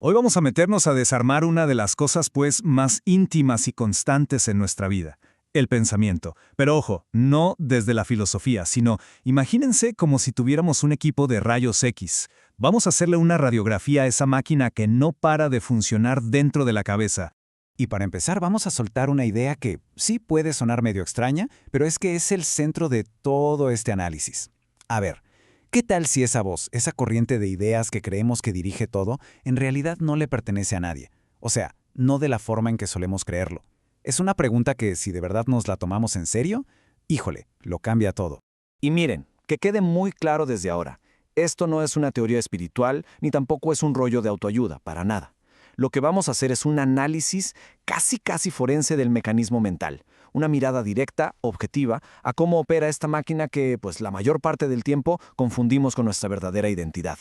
Hoy vamos a meternos a desarmar una de las cosas más íntimas y constantes en nuestra vida, el pensamiento. Pero ojo, no desde la filosofía, sino imagínense como si tuviéramos un equipo de rayos X. Vamos a hacerle una radiografía a esa máquina que no para de funcionar dentro de la cabeza. Y para empezar vamos a soltar una idea que sí puede sonar medio extraña, pero es que es el centro de todo este análisis. A ver, ¿qué tal si esa voz, esa corriente de ideas que creemos que dirige todo, en realidad no le pertenece a nadie? O sea, no de la forma en que solemos creerlo. Es una pregunta que, si de verdad nos la tomamos en serio, híjole, lo cambia todo. Y miren, que quede muy claro desde ahora, esto no es una teoría espiritual ni tampoco es un rollo de autoayuda, para nada. Lo que vamos a hacer es un análisis casi forense del mecanismo mental, una mirada directa, objetiva, a cómo opera esta máquina que, pues la mayor parte del tiempo, confundimos con nuestra verdadera identidad.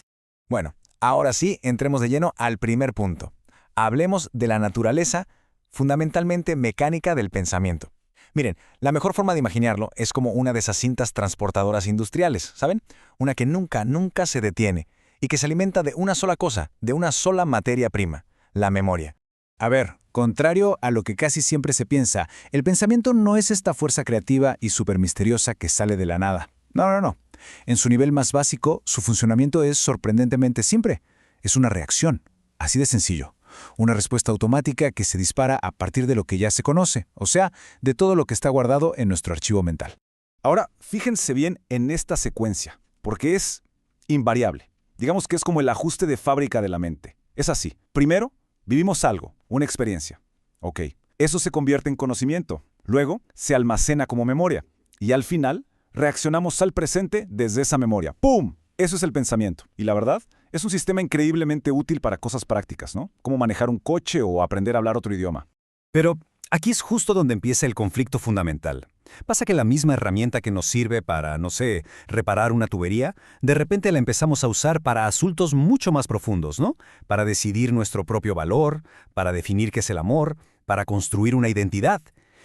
Bueno, ahora sí, entremos de lleno al primer punto. Hablemos de la naturaleza, fundamentalmente mecánica del pensamiento. Miren, la mejor forma de imaginarlo es como una de esas cintas transportadoras industriales, ¿saben? Una que nunca se detiene y que se alimenta de una sola cosa, de una sola materia prima, la memoria. A ver, contrario a lo que casi siempre se piensa, el pensamiento no es esta fuerza creativa y súper misteriosa que sale de la nada. No. En su nivel más básico, su funcionamiento es sorprendentemente simple. Es una reacción, así de sencillo. Una respuesta automática que se dispara a partir de lo que ya se conoce, o sea, de todo lo que está guardado en nuestro archivo mental. Ahora, fíjense bien en esta secuencia, porque es invariable. Digamos que es como el ajuste de fábrica de la mente. Es así. Primero, vivimos algo, una experiencia. Ok, eso se convierte en conocimiento. Luego, se almacena como memoria. Y al final, reaccionamos al presente desde esa memoria. ¡Pum! Eso es el pensamiento. Y la verdad, es un sistema increíblemente útil para cosas prácticas, ¿no? Como manejar un coche o aprender a hablar otro idioma. Pero aquí es justo donde empieza el conflicto fundamental. Pasa que la misma herramienta que nos sirve para, no sé, reparar una tubería, de repente la empezamos a usar para asuntos mucho más profundos, ¿no? Para decidir nuestro propio valor, para definir qué es el amor, para construir una identidad.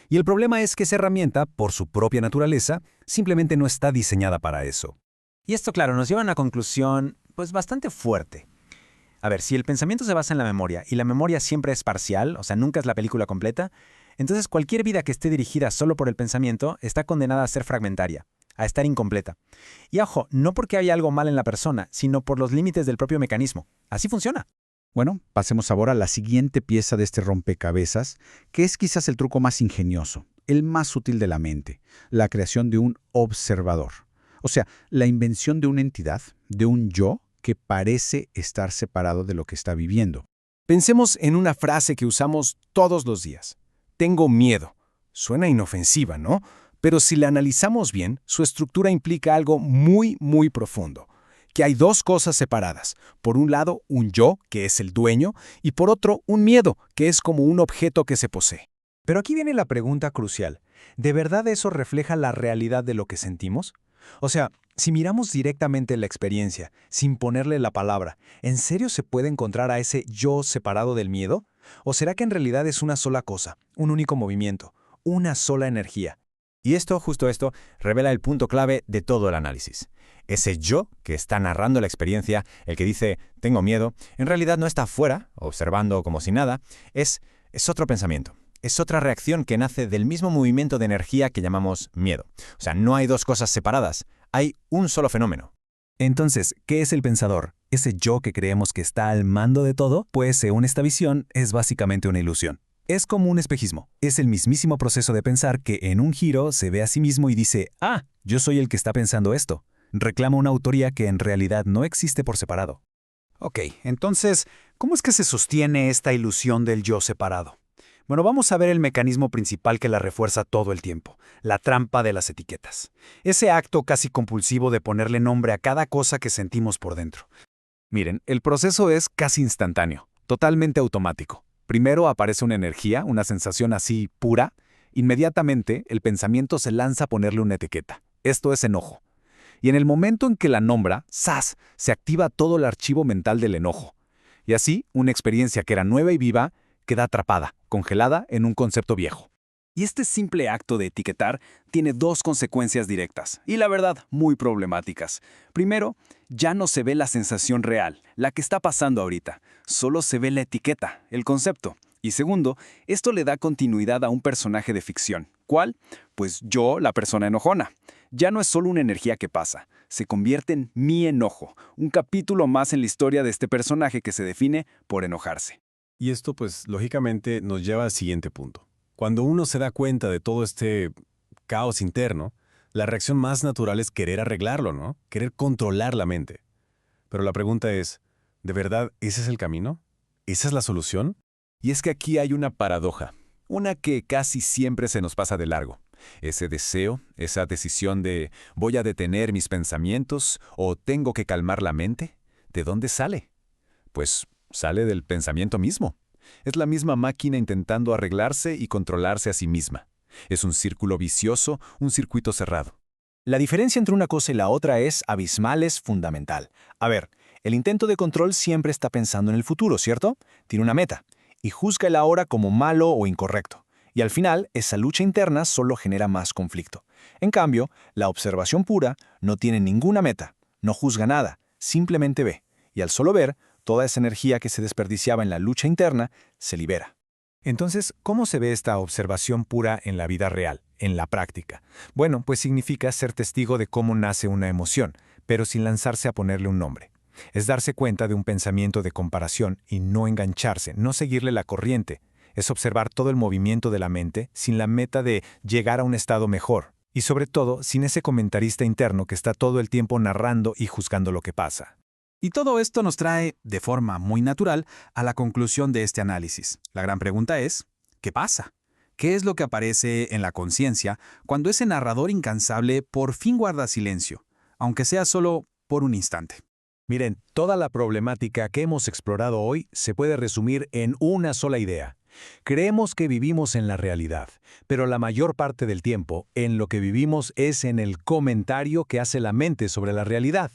Y el problema es que esa herramienta, por su propia naturaleza, simplemente no está diseñada para eso. Y esto, claro, nos lleva a una conclusión, pues bastante fuerte. A ver, si el pensamiento se basa en la memoria, y la memoria siempre es parcial, o sea, nunca es la película completa, entonces cualquier vida que esté dirigida solo por el pensamiento está condenada a ser fragmentaria, a estar incompleta. Y ojo, no porque haya algo mal en la persona, sino por los límites del propio mecanismo. Así funciona. Bueno, pasemos ahora a la siguiente pieza de este rompecabezas, que es quizás el truco más ingenioso, el más sutil de la mente, la creación de un observador. O sea, la invención de una entidad, de un yo, que parece estar separado de lo que está viviendo. Pensemos en una frase que usamos todos los días. Tengo miedo. Suena inofensiva, ¿no? Pero si la analizamos bien, su estructura implica algo muy profundo. Que hay dos cosas separadas. Por un lado, un yo, que es el dueño, y por otro, un miedo, que es como un objeto que se posee. Pero aquí viene la pregunta crucial. ¿De verdad eso refleja la realidad de lo que sentimos? O sea, si miramos directamente la experiencia, sin ponerle la palabra, ¿en serio se puede encontrar a ese yo separado del miedo? ¿O será que en realidad es una sola cosa, un único movimiento, una sola energía? Y justo esto, revela el punto clave de todo el análisis. Ese yo que está narrando la experiencia, el que dice «tengo miedo», en realidad no está fuera, observando como si nada, es otro pensamiento. Es otra reacción que nace del mismo movimiento de energía que llamamos miedo. O sea, no hay dos cosas separadas, hay un solo fenómeno. Entonces, ¿qué es el pensador? ¿Ese yo que creemos que está al mando de todo? Pues, según esta visión, es básicamente una ilusión. Es como un espejismo. Es el mismísimo proceso de pensar que en un giro se ve a sí mismo y dice, «Ah, yo soy el que está pensando esto». Reclama una autoría que en realidad no existe por separado. Ok, entonces, ¿cómo es que se sostiene esta ilusión del yo separado? Bueno, vamos a ver el mecanismo principal que la refuerza todo el tiempo, la trampa de las etiquetas. Ese acto casi compulsivo de ponerle nombre a cada cosa que sentimos por dentro. Miren, el proceso es casi instantáneo, totalmente automático. Primero aparece una energía, una sensación así pura. Inmediatamente, el pensamiento se lanza a ponerle una etiqueta. Esto es enojo. Y en el momento en que la nombra, ¡zas!, se activa todo el archivo mental del enojo. Y así, una experiencia que era nueva y viva, queda atrapada, congelada en un concepto viejo. Y este simple acto de etiquetar tiene dos consecuencias directas, y la verdad, muy problemáticas. Primero, ya no se ve la sensación real, la que está pasando ahorita. Solo se ve la etiqueta, el concepto. Y segundo, esto le da continuidad a un personaje de ficción. ¿Cuál? Pues yo, la persona enojona. Ya no es solo una energía que pasa, se convierte en mi enojo, un capítulo más en la historia de este personaje que se define por enojarse. Y esto, pues, lógicamente nos lleva al siguiente punto. Cuando uno se da cuenta de todo este caos interno, la reacción más natural es querer arreglarlo, ¿no? Querer controlar la mente. Pero la pregunta es, ¿de verdad ese es el camino? ¿Esa es la solución? Y es que aquí hay una paradoja, una que casi siempre se nos pasa de largo. Ese deseo, esa decisión de voy a detener mis pensamientos o tengo que calmar la mente, ¿de dónde sale? Pues sale del pensamiento mismo. Es la misma máquina intentando arreglarse y controlarse a sí misma. Es un círculo vicioso, un circuito cerrado. La diferencia entre una cosa y la otra es abismal, es fundamental. A ver, el intento de control siempre está pensando en el futuro, ¿cierto? Tiene una meta, y juzga el ahora como malo o incorrecto. Y al final, esa lucha interna solo genera más conflicto. En cambio, la observación pura no tiene ninguna meta, no juzga nada, simplemente ve. Y al solo ver, toda esa energía que se desperdiciaba en la lucha interna se libera. Entonces, ¿cómo se ve esta observación pura en la vida real, en la práctica? Bueno, pues significa ser testigo de cómo nace una emoción, pero sin lanzarse a ponerle un nombre. Es darse cuenta de un pensamiento de comparación y no engancharse, no seguirle la corriente. Es observar todo el movimiento de la mente sin la meta de llegar a un estado mejor. Y sobre todo, sin ese comentarista interno que está todo el tiempo narrando y juzgando lo que pasa. Y todo esto nos trae, de forma muy natural, a la conclusión de este análisis. La gran pregunta es, ¿qué pasa? ¿Qué es lo que aparece en la conciencia cuando ese narrador incansable por fin guarda silencio, aunque sea solo por un instante? Miren, toda la problemática que hemos explorado hoy se puede resumir en una sola idea. Creemos que vivimos en la realidad, pero la mayor parte del tiempo en lo que vivimos es en el comentario que hace la mente sobre la realidad.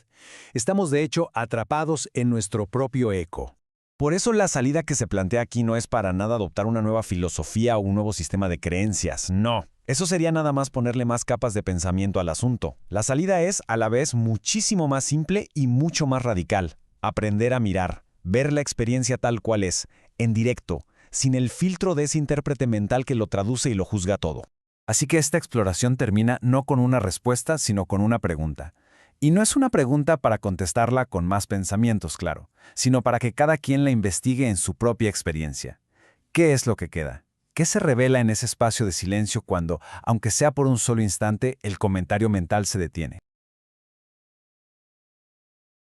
Estamos de hecho atrapados en nuestro propio eco. Por eso la salida que se plantea aquí no es para nada adoptar una nueva filosofía o un nuevo sistema de creencias, no. Eso sería nada más ponerle más capas de pensamiento al asunto. La salida es, a la vez, muchísimo más simple y mucho más radical. Aprender a mirar, ver la experiencia tal cual es, en directo, sin el filtro de ese intérprete mental que lo traduce y lo juzga todo. Así que esta exploración termina no con una respuesta, sino con una pregunta. Y no es una pregunta para contestarla con más pensamientos, claro, sino para que cada quien la investigue en su propia experiencia. ¿Qué es lo que queda? ¿Qué se revela en ese espacio de silencio cuando, aunque sea por un solo instante, el comentario mental se detiene?